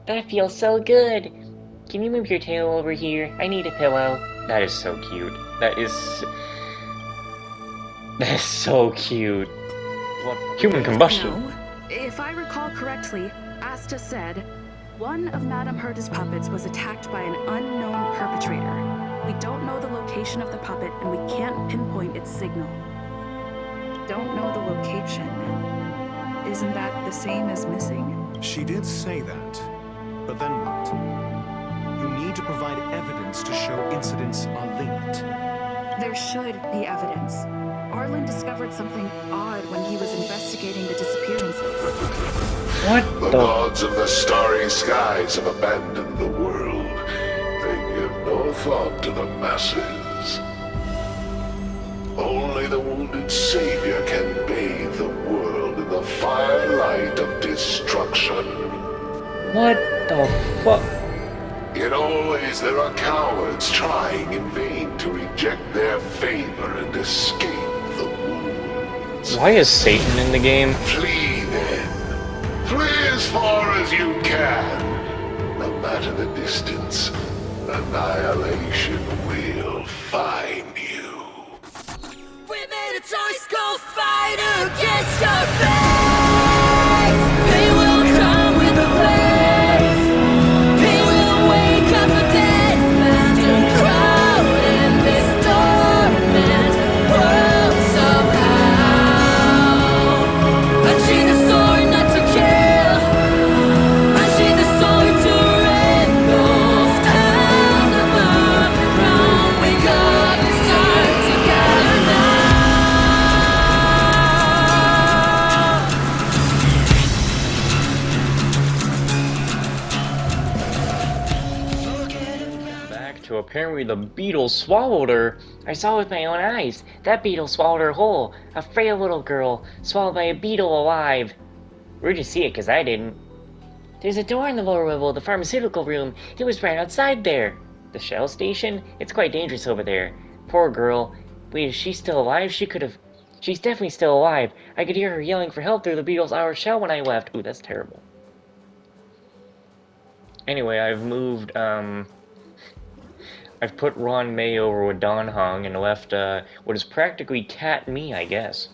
That feels so good. Can you move your tail over here? I need a pillow. That is so cute. That is so cute. Human combustion. No. If I recall correctly, Asta said, one of Madame Herta's puppets was attacked by an unknown perpetrator. We don't know the location of the puppet, and we can't pinpoint its signal. Don't know the location. Isn't that the same as missing? She did say that. But then what? You need to provide evidence to show incidents are linked. There should be evidence. Arlen discovered something odd when he was investigating the disappearances. What The gods of the starry skies have abandoned the world. They give no thought to the masses. Only the wounded savior can bathe the world in the firelight of destruction. What the fuck? Yet always there are cowards trying in vain to reject their favor and escape the wounds. Why is Satan in the game? Flee then. Flee as far as you can. No matter the distance, annihilation will find you. We made a choice, go fight against your fate. They will come with a blaze. They will wake up a dead man and crowd in this torment world somehow. Unchain the sword not to kill. Unchain the sword to rend those towns above ground. Wake up and start together now. Back to apparently the beetle swallowed her. I saw with my own eyes. That beetle swallowed her whole. A frail little girl, swallowed by a beetle alive. Where'd you see it? Cause I didn't. There's a door in the lower level of the pharmaceutical room. It was right outside there. The Shell station? It's quite dangerous over there. Poor girl. Wait, is she still alive? She's definitely still alive. I could hear her yelling for help through the beetle's outer shell when I left. Ooh, that's terrible. Anyway, I've put Ron May over with Don Hung and left, what is practically Cat Me, I guess.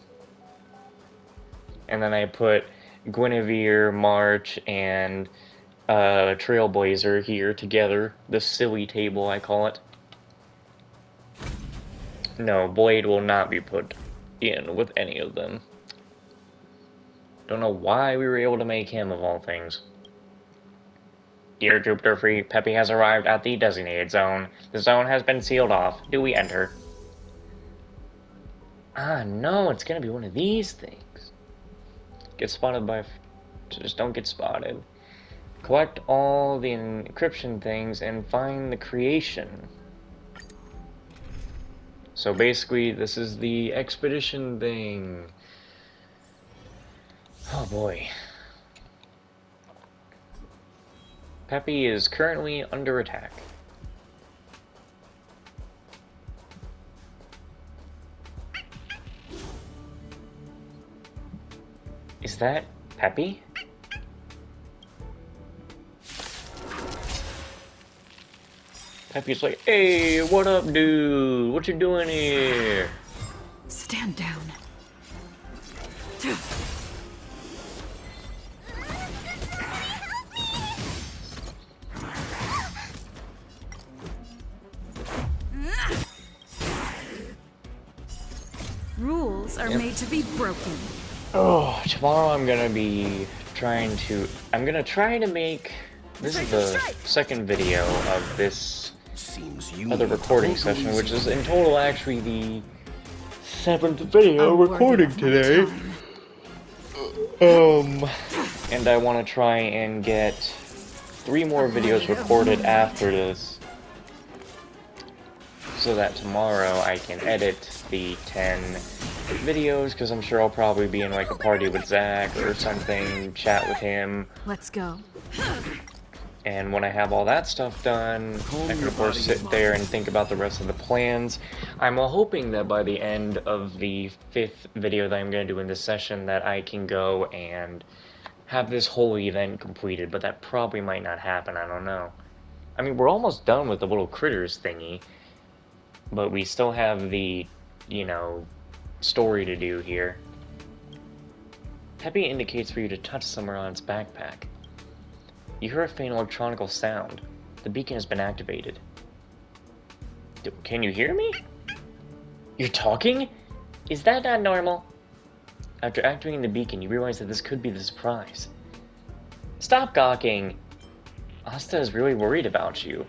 And then I put Guinevere, March, and, Trailblazer here together. The silly table, I call it. No, Blade will not be put in with any of them. Don't know why we were able to make him, of all things. Dear Jupiter Free, Peppy has arrived at the designated zone. The zone has been sealed off. Do we enter? Ah, no, it's gonna be one of these things. Get spotted by... Just don't get spotted. Collect all the encryption things and find the creation. So basically, this is the expedition thing. Oh boy. Peppy is currently under attack. Is that Peppy? Peppy's like, hey, what up, dude? What you doing here? Stand down. Rules are made to be broken. Oh, tomorrow I'm gonna try to make, this is the second video of this other recording session, which is in total actually the 7th video recording today. And I want to try and get 3 more videos recorded after this, so that tomorrow I can edit the 10 videos, because I'm sure I'll probably be in like a party with Zach or something, chat with him. Let's go. And when I have all that stuff done, I can of course sit there and think about the rest of the plans. I'm hoping that by the end of the 5th video that I'm going to do in this session that I can go and have this whole event completed, but that probably might not happen, I don't know. I mean, we're almost done with the little critters thingy, but we still have the, you know, story to do here. Peppy indicates for you to touch somewhere on its backpack. You hear a faint electronical sound. The beacon has been activated. Can you hear me? You're talking? Is that not normal? After activating the beacon, you realize that this could be the surprise. Stop gawking! Asta is really worried about you.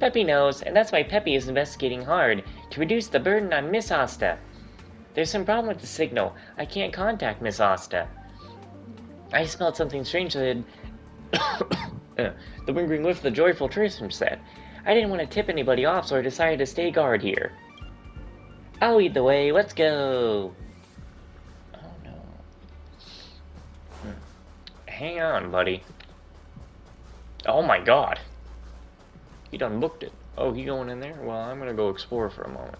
Peppy knows, and that's why Peppy is investigating hard, to reduce the burden on Miss Asta. There's some problem with the signal. I can't contact Miss Asta. I smelled something strange that the lingering whiff of the joyful tourism set. I didn't want to tip anybody off, so I decided to stay guard here. I'll lead the way. Let's go. Oh no. Hang on, buddy. Oh my god. He done booked it. Oh, he going in there? Well, I'm gonna go explore for a moment.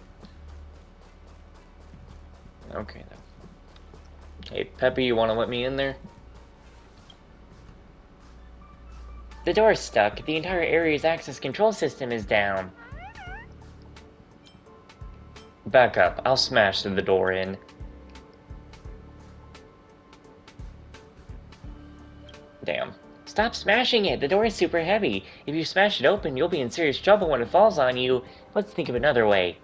Okay then. Hey, Peppy, you wanna let me in there? The door's stuck. The entire area's access control system is down. Back up. I'll smash the door in. Damn. Stop smashing it! The door is super heavy. If you smash it open, you'll be in serious trouble when it falls on you. Let's think of another way.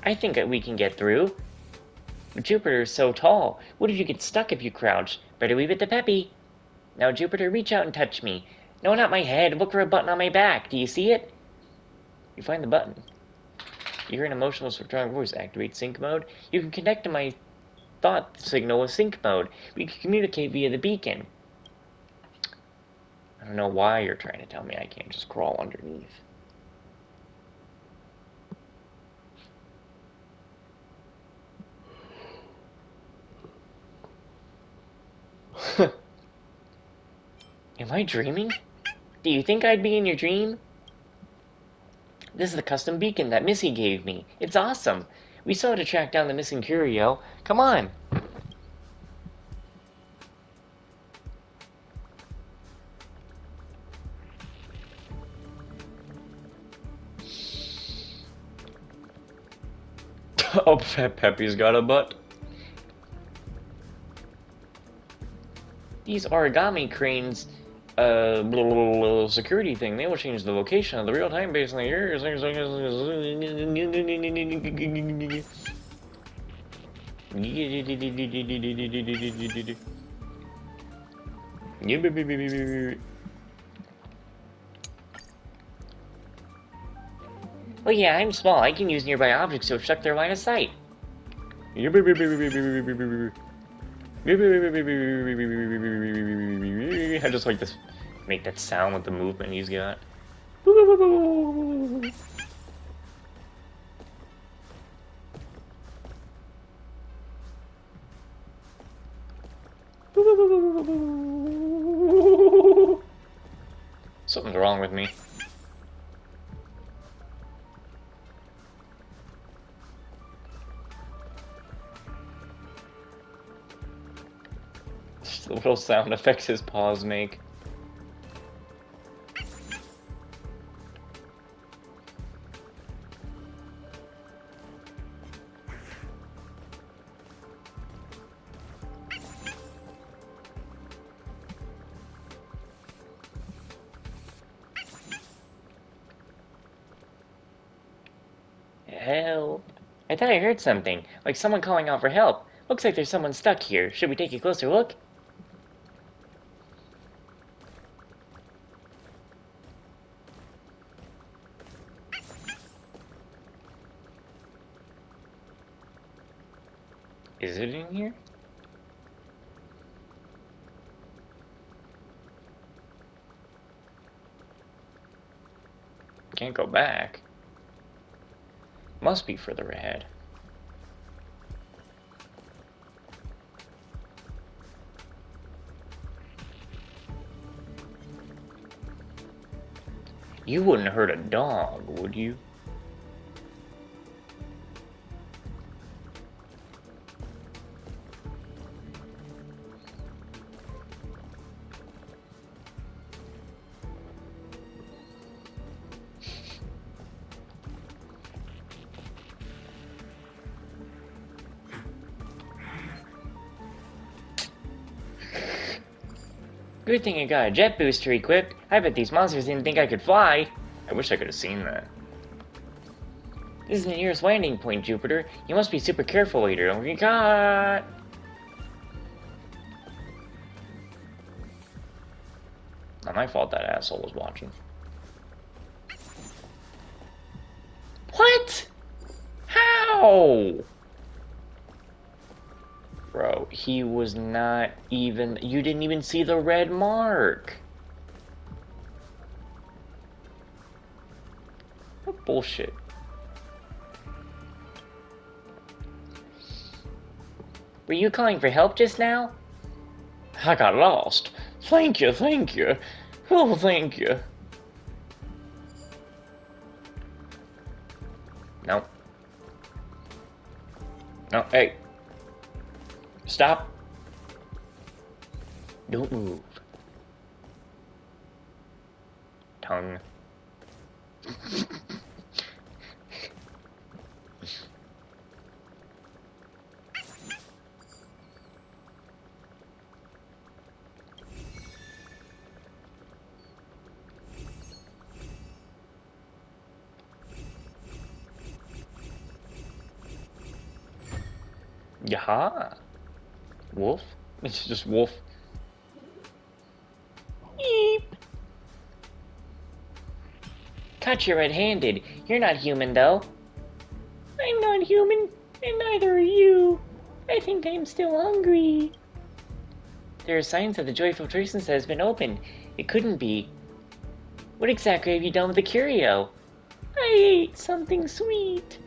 I think that we can get through. Jupiter's so tall. What if you get stuck if you crouch? Better leave it to Peppy. Now, Jupiter, reach out and touch me. No, not my head. Look for a button on my back. Do you see it? You find the button. You hear an emotional, strong voice. Activate sync mode. You can connect to my thought signal with sync mode. We can communicate via the beacon. I don't know why you're trying to tell me I can't just crawl underneath. Am I dreaming? Do you think I'd be in your dream? This is the custom beacon that Missy gave me. It's awesome. We still have to track down the missing curio. Come on. Oh, Peppy's got a butt. These origami cranes, security thing, they will change the location of the real-time base in the air. Oh yeah, I'm small. I can use nearby objects to obstruct their line of sight. I just like this, make that sound with the movement he's got. Something's wrong with me. Just the little sound effects his paws make. Help. I thought I heard something, like someone calling out for help. Looks like there's someone stuck here. Should we take a closer look? Is it in here? Can't go back. Must be further ahead. You wouldn't hurt a dog, would you? Good thing I got a jet booster equipped. I bet these monsters didn't think I could fly. I wish I could have seen that. This is the nearest landing point, Jupiter. You must be super careful later. Don't get caught. Not my fault that asshole was watching. What? How? Bro, he was not even... You didn't even see the red mark. What bullshit. Were you calling for help just now? I got lost. Thank you, thank you. Oh, thank you. No. No, hey. Stop. Don't move. Tongue. Yaha. Wolf? It's just wolf. Eep. Caught you red-handed. You're not human, though. I'm not human, and neither are you. I think I'm still hungry. There are signs that the Joy Filtration set has been opened. It couldn't be. What exactly have you done with the curio? I ate something sweet.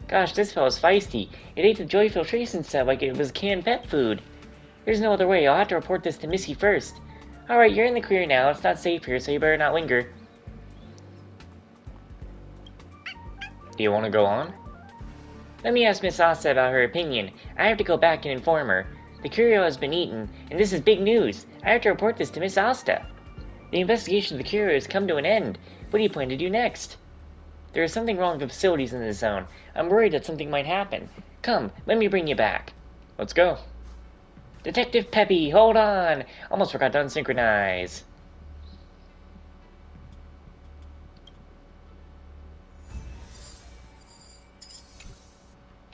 Gosh, this fellow's feisty. It ate the Joy Filtration set like it was canned pet food. There's no other way. I'll have to report this to Missy first. Alright, you're in the clear now. It's not safe here, so you better not linger. Do you want to go on? Let me ask Miss Asta about her opinion. I have to go back and inform her. The curio has been eaten, and this is big news. I have to report this to Miss Asta. The investigation of the curio has come to an end. What do you plan to do next? There is something wrong with the facilities in this zone. I'm worried that something might happen. Come, let me bring you back. Let's go. Detective Peppy, hold on! Almost forgot to unsynchronize.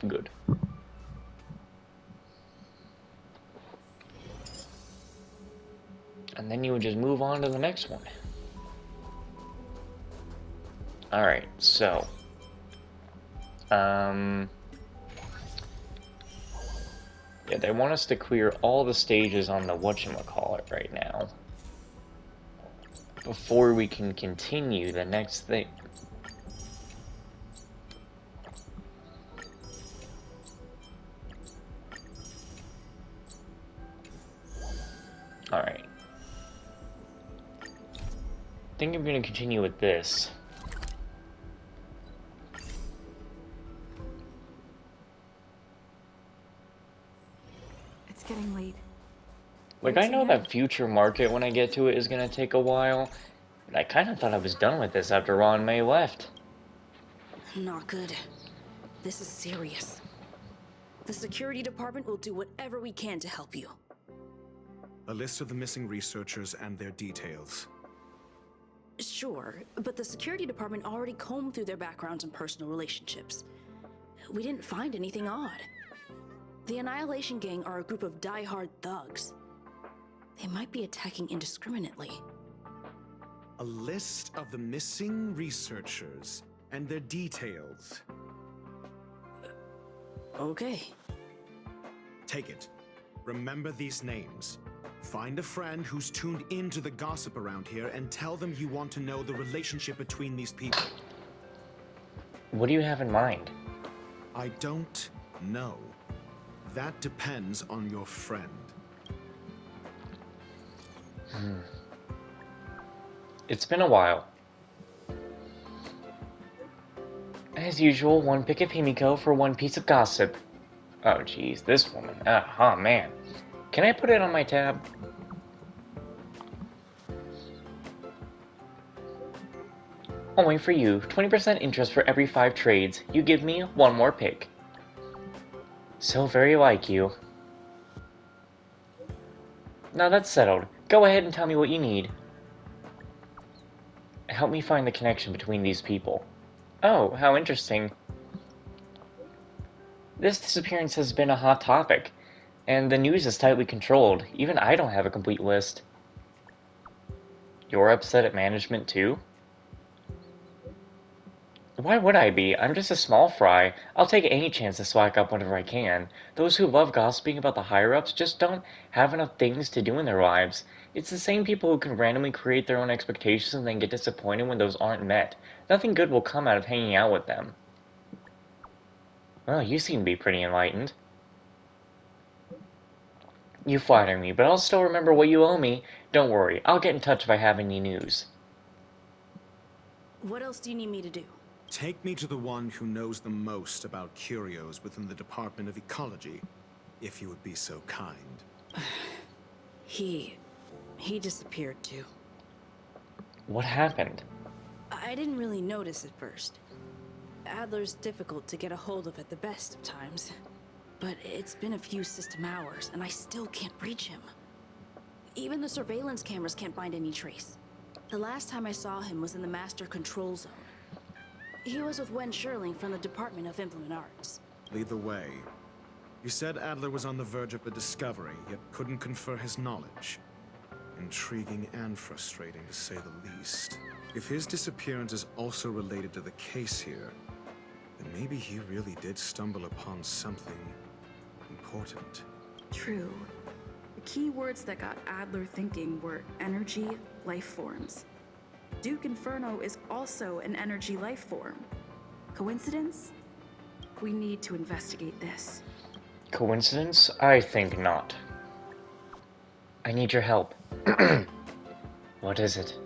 Good. And then you would just move on to the next one. Alright, so... yeah, they want us to clear all the stages on the whatchamacallit right now. Before we can continue the next thing. Alright. I think I'm going to continue with this. It's getting late. Like, I know that future market, when I get to it, is going to take a while. But I kind of thought I was done with this after Ron May left. Not good. This is serious. The security department will do whatever we can to help you. A list of the missing researchers and their details. Sure, but the security department already combed through their backgrounds and personal relationships. We didn't find anything odd. The Annihilation Gang are a group of die-hard thugs. They might be attacking indiscriminately. A list of the missing researchers and their details. Okay. Take it. Remember these names. Find a friend who's tuned into the gossip around here and tell them you want to know the relationship between these people. What do you have in mind? I don't know. That depends on your friend. It's been a while. As usual, one pick of Himiko for one piece of gossip. Oh jeez, this woman. Oh man. Can I put it on my tab? Only for you, 20% interest for every 5 trades. You give me one more pick. So very like you. Now that's settled. Go ahead and tell me what you need. Help me find the connection between these people. Oh, how interesting. This disappearance has been a hot topic, and the news is tightly controlled. Even I don't have a complete list. You're upset at management too? Why would I be? I'm just a small fry. I'll take any chance to slack up whenever I can. Those who love gossiping about the higher-ups just don't have enough things to do in their lives. It's the same people who can randomly create their own expectations and then get disappointed when those aren't met. Nothing good will come out of hanging out with them. Well, you seem to be pretty enlightened. You flatter me, but I'll still remember what you owe me. Don't worry, I'll get in touch if I have any news. What else do you need me to do? Take me to the one who knows the most about curios within the Department of Ecology, if you would be so kind. He disappeared too. What happened? I didn't really notice at first. Adler's difficult to get a hold of at the best of times. But it's been a few system hours, and I still can't reach him. Even the surveillance cameras can't find any trace. The last time I saw him was in the Master Control Zone. He was with Wen Sherling from the Department of Implement Arts. Lead the way. You said Adler was on the verge of a discovery, yet couldn't confer his knowledge. Intriguing and frustrating, to say the least. If his disappearance is also related to the case here, then maybe he really did stumble upon something important. True. The key words that got Adler thinking were energy, life forms. Duke Inferno is also an energy life form. Coincidence? We need to investigate this. Coincidence? I think not. I need your help. What is it?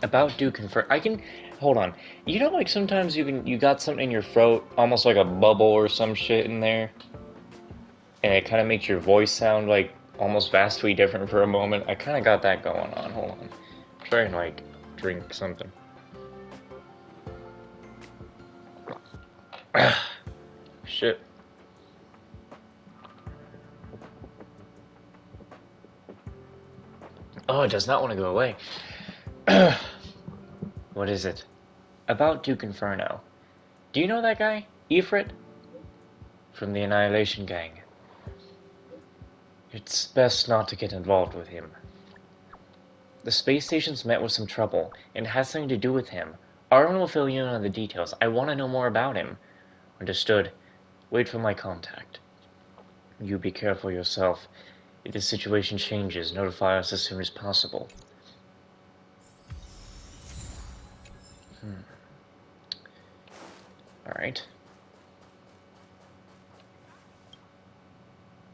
About Duke Inferno. I can... Hold on. You know, like, sometimes you got something in your throat, almost like a bubble or some shit in there? And it kind of makes your voice sound, like, almost vastly different for a moment. I kind of got that going on. Hold on. Try and, like, drink something. Shit. Oh, it does not want to go away. What is it? About Duke Inferno. Do you know that guy? Ifrit? From the Annihilation Gang. It's best not to get involved with him. The space station's met with some trouble, and it has something to do with him. Arwen will fill you in on the details. I want to know more about him. Understood. Wait for my contact. You be careful yourself. If the situation changes, notify us as soon as possible. Alright.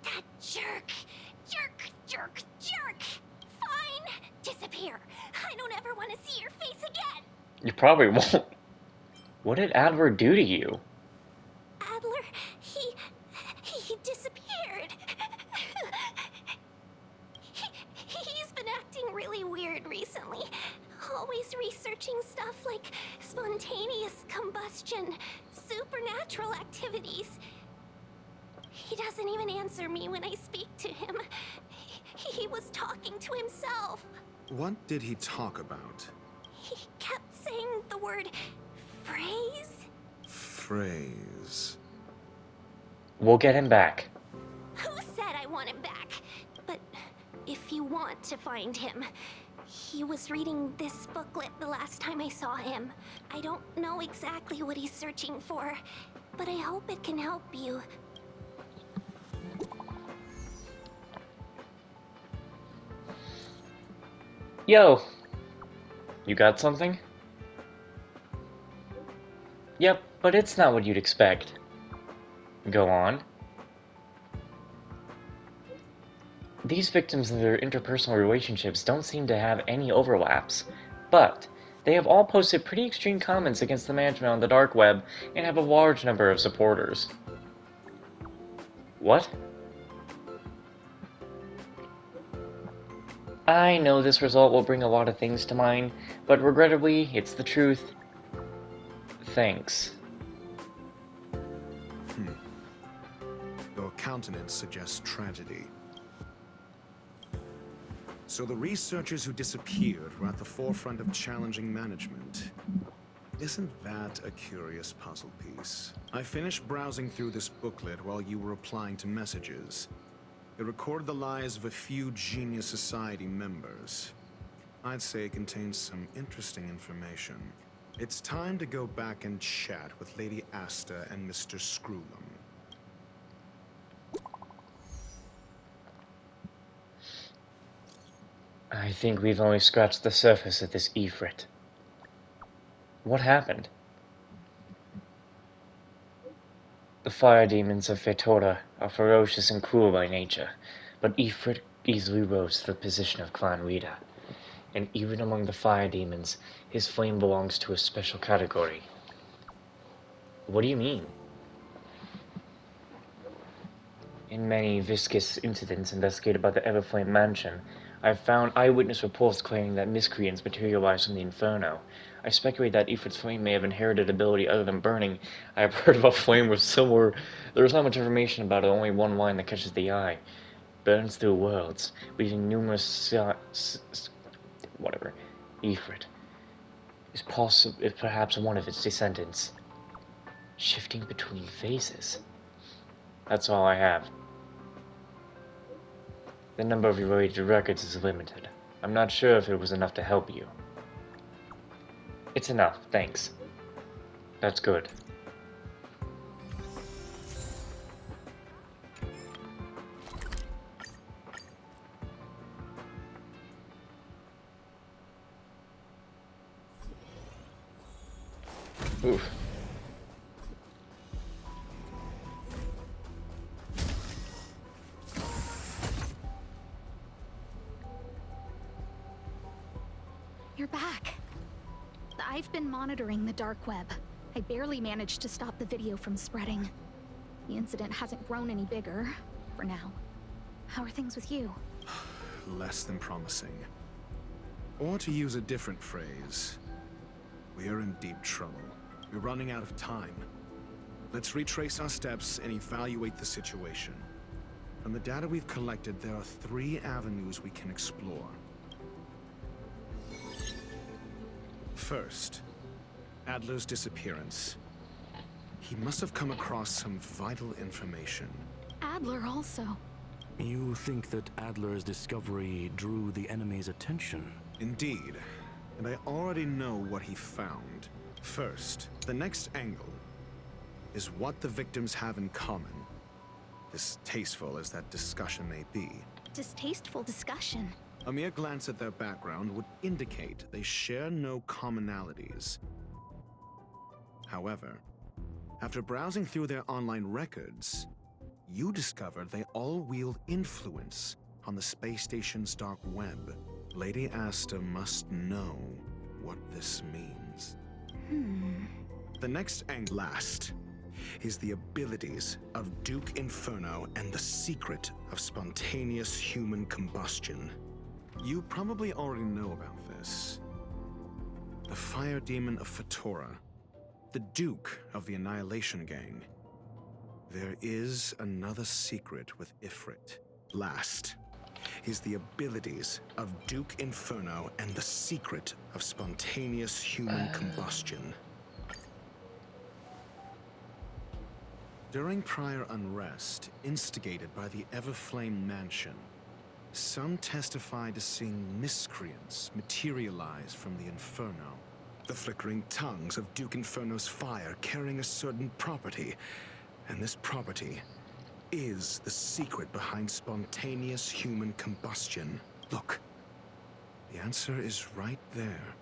That jerk! Jerk! Fine! Disappear! I don't ever want to see your face again! You probably won't. What did Adler do to you? Adler, he disappeared. He's been acting really weird recently. Always researching stuff like spontaneous combustion, supernatural activities. He doesn't even answer me when I speak to him. He was talking to himself. What did he talk about? He kept saying the word phrase. Phrase. We'll get him back. Who said I want him back? But if you want to find him, he was reading this booklet the last time I saw him. I don't know exactly what he's searching for, but I hope it can help you. Yo! You got something? Yep, but it's not what you'd expect. Go on. These victims and their interpersonal relationships don't seem to have any overlaps, but they have all posted pretty extreme comments against the management on the dark web and have a large number of supporters. What? I know this result will bring a lot of things to mind, but regrettably, it's the truth. Thanks. Your countenance suggests tragedy. So the researchers who disappeared were at the forefront of challenging management. Isn't that a curious puzzle piece? I finished browsing through this booklet while you were replying to messages. It recorded the lives of a few Genius Society members. I'd say it contains some interesting information. It's time to go back and chat with Lady Asta and Mr. Screwlum. I think we've only scratched the surface of this Ifrit. What happened? The fire demons of Fetora are ferocious and cruel by nature, but Ifrit easily rose to the position of clan leader. And even among the fire demons, his flame belongs to a special category. What do you mean? In many viscous incidents investigated by the Everflame Mansion, I have found eyewitness reports claiming that miscreants materialize from the Inferno. I speculate that Ifrit's flame may have inherited ability other than burning. I have heard of a flame with similar... There is not much information about it, only one line that catches the eye. Burns through worlds, leaving numerous... whatever. Ifrit is perhaps one of its descendants. Shifting between phases. That's all I have. The number of related records is limited. I'm not sure if it was enough to help you. It's enough, thanks. That's good. Oof. You're back. I've been monitoring the dark web. I barely managed to stop the video from spreading. The incident hasn't grown any bigger, for now. How are things with you? Less than promising. Or to use a different phrase, we're in deep trouble. We're running out of time. Let's retrace our steps and evaluate the situation. From the data we've collected, there are 3 avenues we can explore. First, Adler's disappearance. He must have come across some vital information. Adler also. You think that Adler's discovery drew the enemy's attention? Indeed, and I already know what he found. First, the next angle is what the victims have in common. Distasteful as that discussion may be. Distasteful discussion. A mere glance at their background would indicate they share no commonalities. However, after browsing through their online records, you discovered they all wield influence on the space station's dark web. Lady Asta must know what this means. The next and last is the abilities of Duke Inferno and the secret of spontaneous human combustion. You probably already know about this. The fire demon of Fetora, the Duke of the Annihilation Gang. There is another secret with Ifrit. Last is the abilities of Duke Inferno and the secret of spontaneous human combustion. During prior unrest, instigated by the Everflame Mansion, some testified to seeing miscreants materialize from the Inferno. The flickering tongues of Duke Inferno's fire carrying a certain property, and this property is the secret behind spontaneous human combustion. Look, the answer is right there.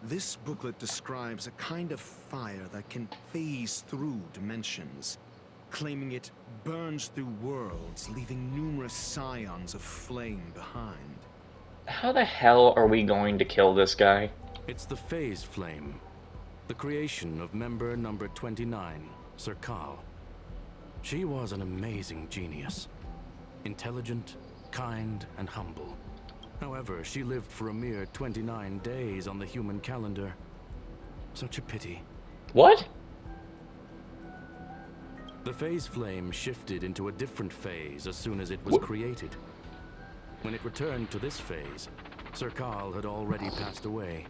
This booklet describes a kind of fire that can phase through dimensions, claiming it burns through worlds, leaving numerous scions of flame behind. How the hell are we going to kill this guy? It's the Phase Flame, the creation of member number 29, Sir Kal. She was an amazing genius. Intelligent, kind, and humble. However, she lived for a mere 29 days on the human calendar. Such a pity. What? The Phase Flame shifted into a different phase as soon as it was created. When it returned to this phase, Sir Carl had already passed away.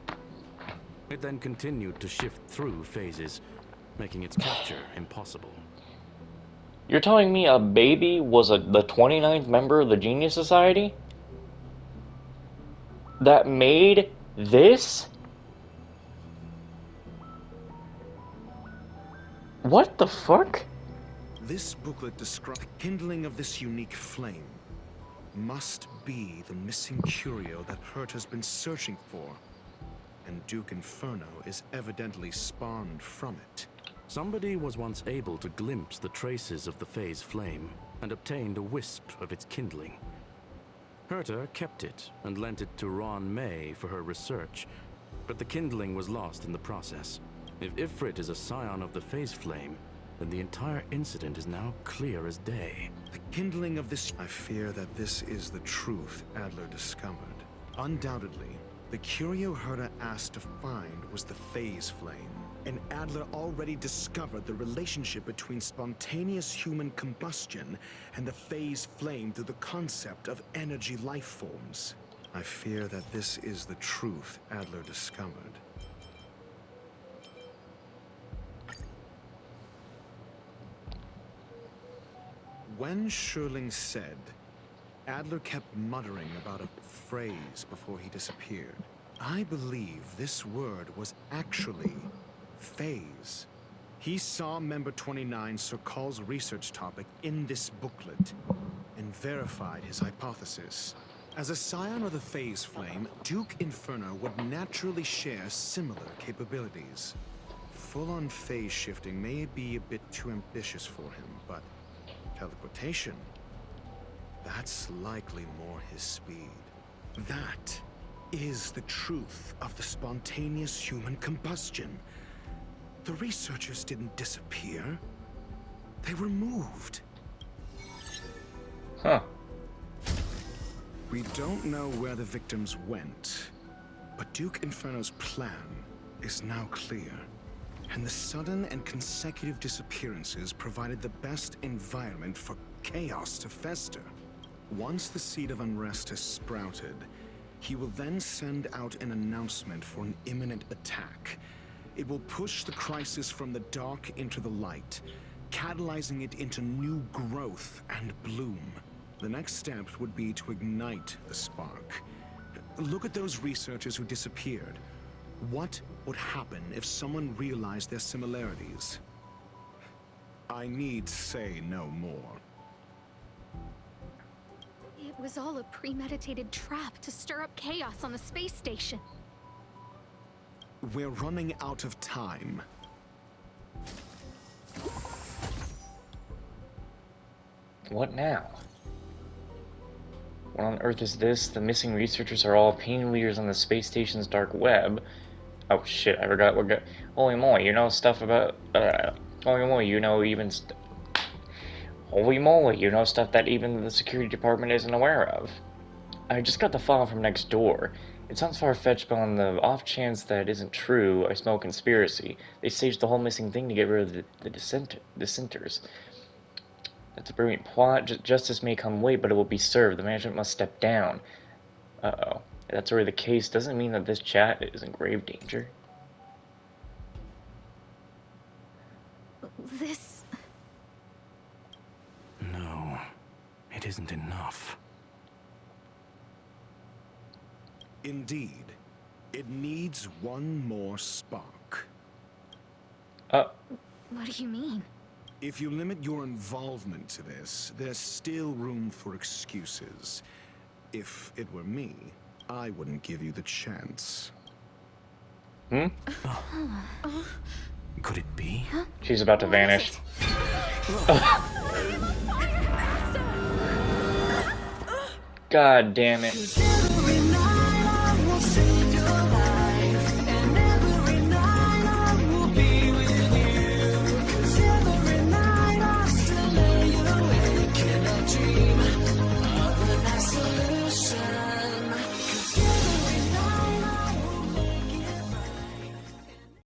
It then continued to shift through phases, making its capture impossible. You're telling me a baby was the 29th member of the Genius Society? That made this? What the fuck? This booklet describes the kindling of this unique flame. Must be the missing curio that Hurt has been searching for. And Duke Inferno is evidently spawned from it. Somebody was once able to glimpse the traces of the phase flame and obtained a wisp of its kindling. Herta kept it and lent it to Ron May for her research, but the kindling was lost in the process. If Ifrit is a scion of the phase flame, then the entire incident is now clear as day. The kindling of this... I fear that this is the truth Adler discovered. Undoubtedly, the curio Herta asked to find was the phase flame. And Adler already discovered the relationship between spontaneous human combustion and the phase flame through the concept of energy life forms. I fear that this is the truth Adler discovered. When Sherling said, Adler kept muttering about a phrase before he disappeared. I believe this word was actually phase. He saw Member 29 Sir Carl's research topic in this booklet and verified his hypothesis. As a scion of the phase flame, Duke Inferno would naturally share similar capabilities. Full-on phase shifting may be a bit too ambitious for him, but teleportation, that's likely more his speed. That is the truth of the spontaneous human combustion. The researchers didn't disappear. They were moved. Huh. We don't know where the victims went, but Duke Inferno's plan is now clear. And the sudden and consecutive disappearances provided the best environment for chaos to fester. Once the seed of unrest has sprouted, he will then send out an announcement for an imminent attack. It will push the crisis from the dark into the light, catalyzing it into new growth and bloom. The next step would be to ignite the spark. Look at those researchers who disappeared. What would happen if someone realized their similarities? I need say no more. It was all a premeditated trap to stir up chaos on the space station. We're running out of time. What now? What on earth is this? The missing researchers are all opinion leaders on the space station's dark web. Oh shit, I forgot what got... Holy moly, you know stuff about... Holy moly, you know even... Holy moly, you know stuff that even the security department isn't aware of. I just got the file from next door. It sounds far-fetched, but on the off chance that isn't true, I smell conspiracy. They staged the whole missing thing to get rid of the dissenters. That's a brilliant plot. Justice may come late, but it will be served. The management must step down. Uh-oh. If that's already the case, doesn't mean that this chat is in grave danger. This... No, it isn't enough. Indeed, it needs one more spark. What do you mean? If you limit your involvement to this, there's still room for excuses. If it were me, I wouldn't give you the chance. Hmm? Could it be? She's about to vanish. God damn it.